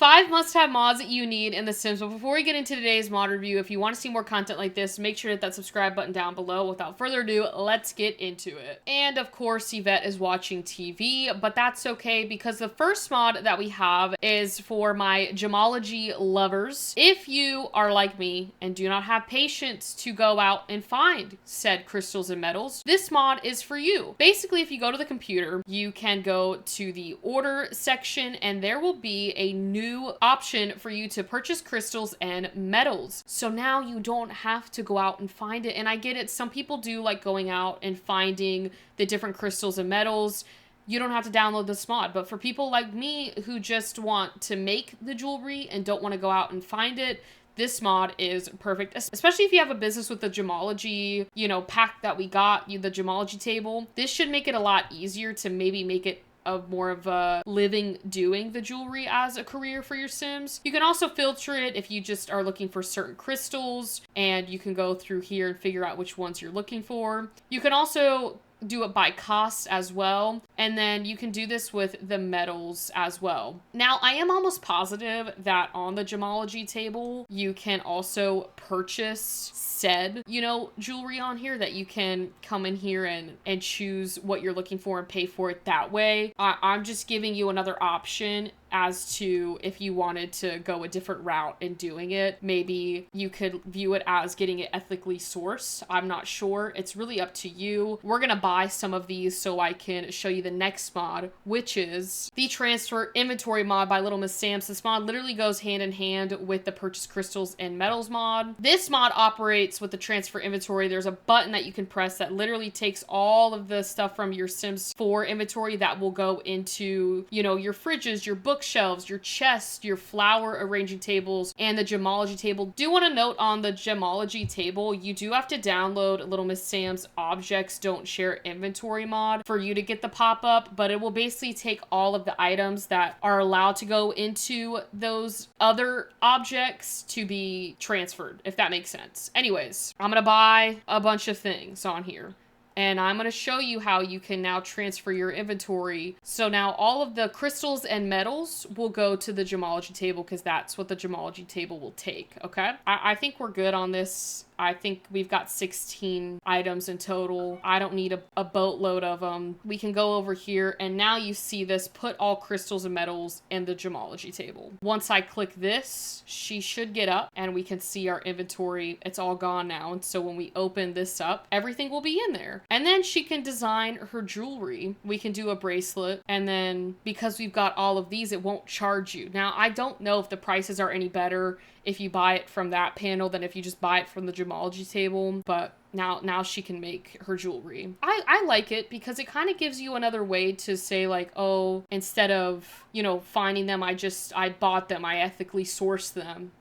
5 must-have mods that you need in The Sims. But before we get into today's mod review, if you want to see more content like this, make sure to hit that subscribe button down below. Without further ado, let's get into it. And of course, Yvette is watching TV, but that's okay because the first mod that we have is for my gemology lovers. If you are like me and do not have patience to go out and find said crystals and metals, this mod is for you. Basically, if you go to the computer, you can go to the order section and there will be a new option for you to purchase crystals and metals. So now you don't have to go out and find it. And I get it. Some people do like going out and finding the different crystals and metals. You don't have to download this mod, but for people like me who just want to make the jewelry and don't want to go out and find it, this mod is perfect, especially if you have a business with the gemology, pack that we got, the gemology table. This should make it a lot easier to maybe make it more of a living doing the jewelry as a career for your Sims. You can also filter it if you just are looking for certain crystals, and you can go through here and figure out which ones you're looking for. You can also do it by cost as well, and then you can do this with the metals as well. Now, I am almost positive that on the gemology table, you can also purchase said, jewelry on here that you can come in here and choose what you're looking for and pay for it that way. I'm just giving you another option as to if you wanted to go a different route in doing it. Maybe you could view it as getting it ethically sourced. I'm not sure. It's really up to you. We're gonna buy some of these so I can show you the next mod, which is the transfer inventory mod by Little Miss Sam's. This mod literally goes hand in hand with the purchase crystals and metals mod. This mod operates with the transfer inventory. There's a button that you can press that literally takes all of the stuff from your Sims 4 inventory that will go into, your fridges, your bookshelves, your chests, your flower arranging tables, and the gemology table. Do want to note on the gemology table, you do have to download Little Miss Sam's Objects Don't Share Inventory mod for you to get the pop-up, but it will basically take all of the items that are allowed to go into those other objects to be transferred, if that makes sense. Anyways, I'm gonna buy a bunch of things on here, and I'm going to show you how you can now transfer your inventory. So now all of the crystals and metals will go to the gemology table because that's what the gemology table will take, okay? I think we're good on this. I think we've got 16 items in total. I don't need a boatload of them. We can go over here, and now you see this, put all crystals and metals in the gemology table. Once I click this, she should get up, and we can see our inventory. It's all gone now, and so when we open this up, everything will be in there. And then she can design her jewelry. We can do a bracelet, and then because we've got all of these, it won't charge you. Now, I don't know if the prices are any better if you buy it from that panel than if you just buy it from the gemology table, but now she can make her jewelry. I like it because it kind of gives you another way to say like, oh, instead of, finding them, I bought them, I ethically sourced them,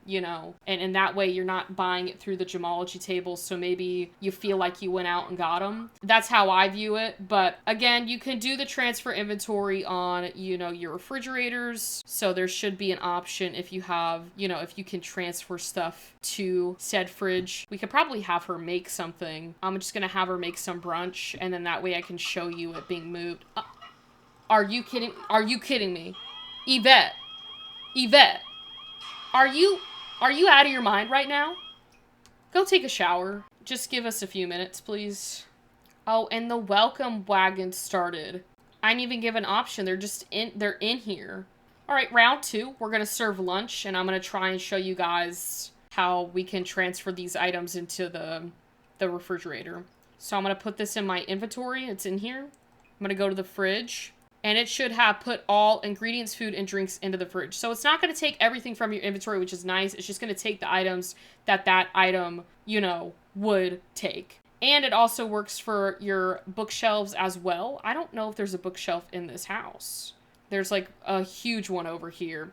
and that way you're not buying it through the gemology table, so maybe you feel like you went out and got them. That's how I view it, but again, you can do the transfer inventory on, your refrigerators, so there should be an option if you have, if you can transfer stuff to said fridge. We could probably have her make something. I'm just gonna have her make some brunch, and then that way I can show you it being moved. Are you kidding? Are you kidding me? Yvette, are you out of your mind right now? Go take a shower. Just give us a few minutes, please. Oh, and the welcome wagon started. I didn't even give an option. They're in here. All right, round 2. We're gonna serve lunch, and I'm gonna try and show you guys how we can transfer these items into the refrigerator. So I'm going to put this in my inventory. It's in here. I'm going to go to the fridge, and it should have put all ingredients, food, and drinks into the fridge. So it's not going to take everything from your inventory, which is nice. It's just going to take the items that item, would take. And it also works for your bookshelves as well. I don't know if there's a bookshelf in this house. There's like a huge one over here.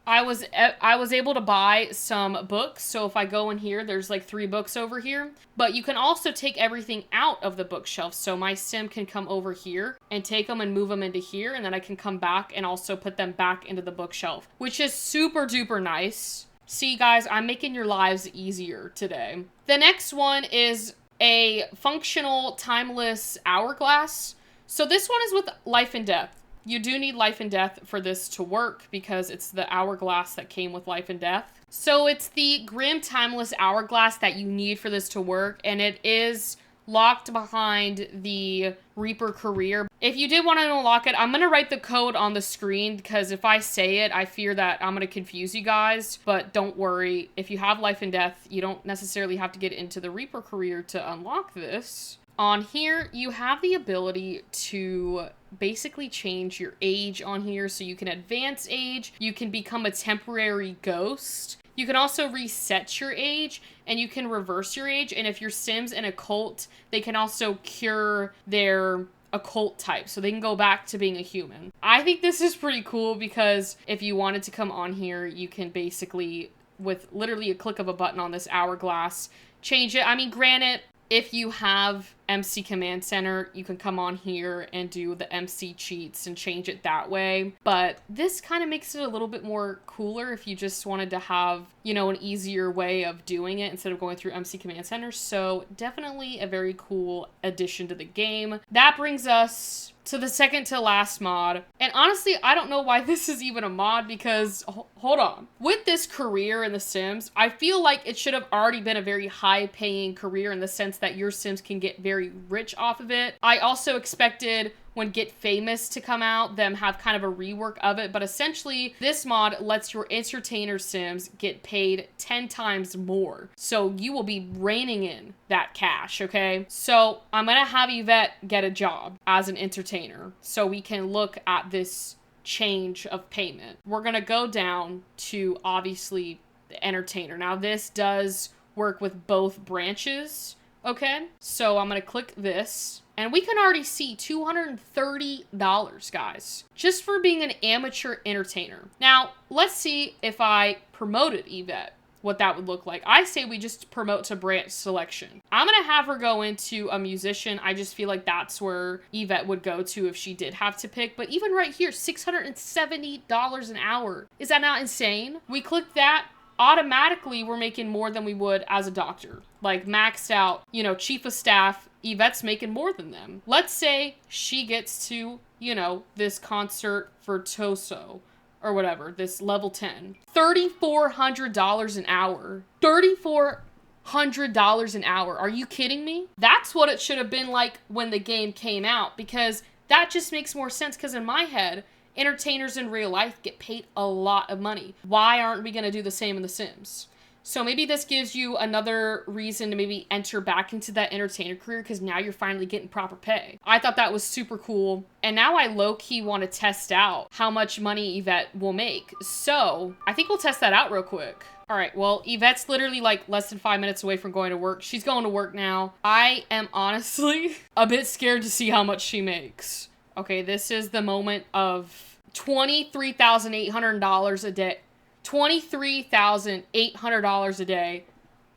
I was able to buy some books, so if I go in here, there's like 3 books over here. But you can also take everything out of the bookshelf, so my sim can come over here and take them and move them into here, and then I can come back and also put them back into the bookshelf, which is super duper nice. See, guys, I'm making your lives easier today. The next one is a functional timeless hourglass. So this one is with life and death. You do need life and death for this to work because it's the hourglass that came with life and death. So it's the Grim Timeless Hourglass that you need for this to work, and it is locked behind the Reaper career. If you did want to unlock it, I'm going to write the code on the screen because if I say it, I fear that I'm going to confuse you guys. But don't worry, if you have life and death, you don't necessarily have to get into the Reaper career to unlock this. On here, you have the ability to basically change your age on here. So you can advance age, you can become a temporary ghost. You can also reset your age, and you can reverse your age. And if your Sim's in occult, they can also cure their occult type, so they can go back to being a human. I think this is pretty cool because if you wanted to come on here, you can basically, with literally a click of a button on this hourglass, change it. I mean, granted, if you have MC Command Center, you can come on here and do the MC cheats and change it that way. But this kind of makes it a little bit more cooler if you just wanted to have, you know, an easier way of doing it instead of going through MC Command Center. So definitely a very cool addition to the game. That brings us to the second to last mod. And honestly, I don't know why this is even a mod because, hold on. With this career in The Sims, I feel like it should have already been a very high paying career in the sense that your Sims can get very rich off of it. I also expected when Get Famous to come out, them have kind of a rework of it, but essentially this mod lets your entertainer Sims get paid 10 times more. So you will be reining in that cash, okay? So I'm gonna have Yvette get a job as an entertainer so we can look at this change of payment. We're gonna go down to obviously the entertainer. Now this does work with both branches, okay? So I'm gonna click this. And we can already see $230, guys, just for being an amateur entertainer. Now, let's see if I promoted Yvette, what that would look like. I say we just promote to branch selection. I'm going to have her go into a musician. I just feel like that's where Yvette would go to if she did have to pick. But even right here, $670 an hour. Is that not insane? We click that. Automatically, we're making more than we would as a doctor. Like maxed out, you know, chief of staff, Yvette's making more than them. Let's say she gets to, you know, this concert for Toso or whatever, this level 10. $3,400 an hour. $3,400 an hour. Are you kidding me? That's what it should have been like when the game came out, because that just makes more sense, because in my head, entertainers in real life get paid a lot of money. Why aren't we going to do the same in The Sims? So maybe this gives you another reason to maybe enter back into that entertainer career, because now you're finally getting proper pay. I thought that was super cool. And now I low-key want to test out how much money Yvette will make. So I think we'll test that out real quick. All right, well, Yvette's literally like less than 5 minutes away from going to work. She's going to work now. I am honestly a bit scared to see how much she makes. Okay, this is the moment of $23,800 a day. $23,800 a day.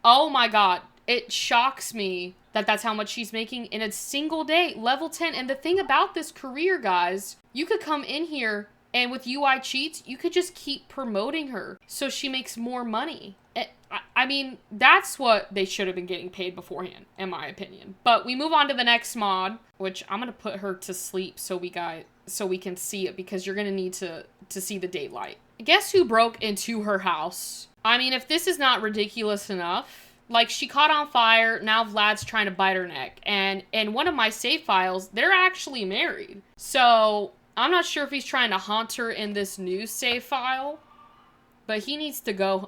Oh my god. It shocks me that that's how much she's making in a single day. Level 10. And the thing about this career, guys, you could come in here and with UI cheats, you could just keep promoting her so she makes more money. I mean, that's what they should have been getting paid beforehand, in my opinion. But we move on to the next mod, which I'm going to put her to sleep so we can see it, because you're going to need to see the daylight. Guess who broke into her house? I mean, if this is not ridiculous enough, like, she caught on fire, now Vlad's trying to bite her neck. And in one of my save files, they're actually married. So I'm not sure if he's trying to haunt her in this new save file, but he needs to go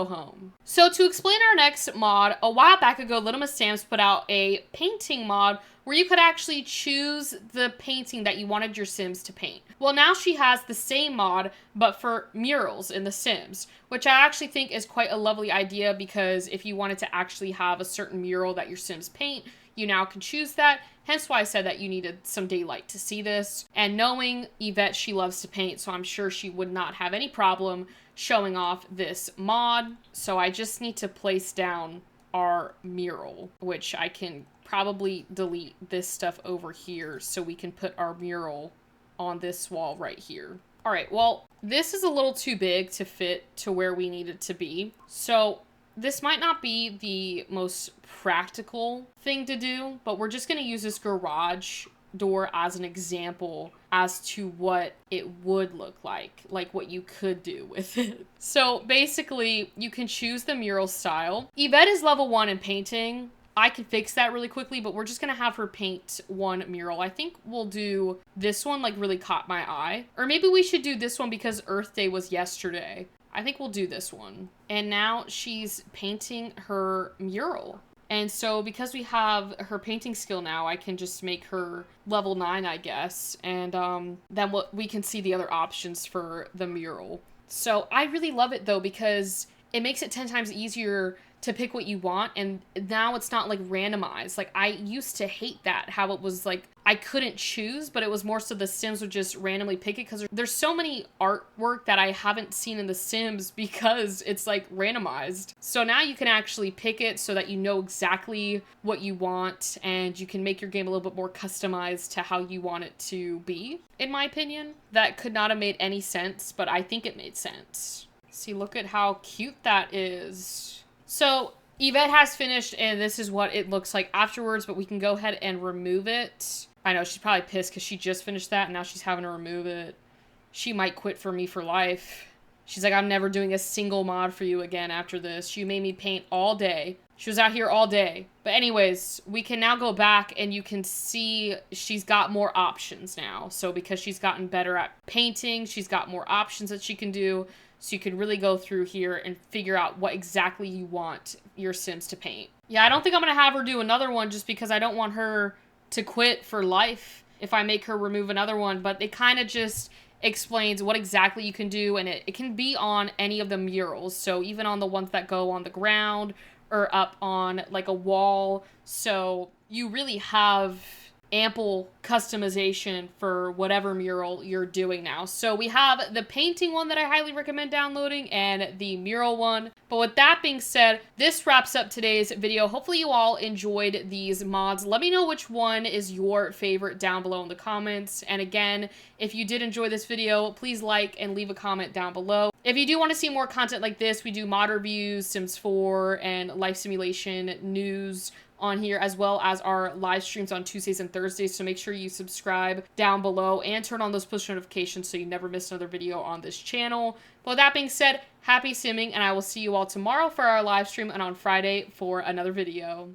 home. So to explain our next mod, a while back ago, Little Miss Sam's put out a painting mod where you could actually choose the painting that you wanted your Sims to paint. Well, now she has the same mod, but for murals in The Sims, which I actually think is quite a lovely idea, because if you wanted to actually have a certain mural that your Sims paint, you now can choose that. Hence why I said that you needed some daylight to see this. And knowing Yvette, she loves to paint, so I'm sure she would not have any problem showing off this mod. So I just need to place down our mural, which I can probably delete this stuff over here so we can put our mural on this wall right here. All right, well, this is a little too big to fit to where we need it to be. So this might not be the most practical thing to do, but we're just gonna use this garage door as an example as to what it would look like what you could do with it. So basically, you can choose the mural style. Yvette is level 1 in painting. I can fix that really quickly, but we're just gonna have her paint one mural. I think we'll do this one, like really caught my eye. Or maybe we should do this one because Earth Day was yesterday. I think we'll do this one. And now she's painting her mural. And so because we have her painting skill now, I can just make her level 9, I guess. And then we can see the other options for the mural. So I really love it though, because it makes it 10 times easier to pick what you want, and now it's not like randomized. Like I used to hate that, how it was like I couldn't choose, but it was more so the Sims would just randomly pick it, because there's so many artwork that I haven't seen in the Sims because it's like randomized. So now you can actually pick it so that you know exactly what you want, and you can make your game a little bit more customized to how you want it to be, in my opinion. That could not have made any sense, but I think it made sense. See, look at how cute that is. So Yvette has finished, and this is what it looks like afterwards, but we can go ahead and remove it. I know she's probably pissed because she just finished that and now she's having to remove it. She might quit for me for life. She's like, I'm never doing a single mod for you again after this. You made me paint all day. She was out here all day. But anyways, we can now go back and you can see she's got more options now. So because she's gotten better at painting, she's got more options that she can do. So you can really go through here and figure out what exactly you want your Sims to paint. Yeah, I don't think I'm going to have her do another one just because I don't want her to quit for life if I make her remove another one. But it kind of just explains what exactly you can do, and it can be on any of the murals. So even on the ones that go on the ground or up on like a wall. So you really have ample customization for whatever mural you're doing now. So we have the painting one that I highly recommend downloading and the mural one. But with that being said, this wraps up today's video. Hopefully you all enjoyed these mods. Let me know which one is your favorite down below in the comments. And again, if you did enjoy this video, please like and leave a comment down below. If you do want to see more content like this, we do mod reviews, Sims 4, and life simulation news on here, as well as our live streams on Tuesdays and Thursdays. So make sure you subscribe down below and turn on those push notifications so you never miss another video on this channel. But with that being said, happy simming, and I will see you all tomorrow for our live stream and on Friday for another video.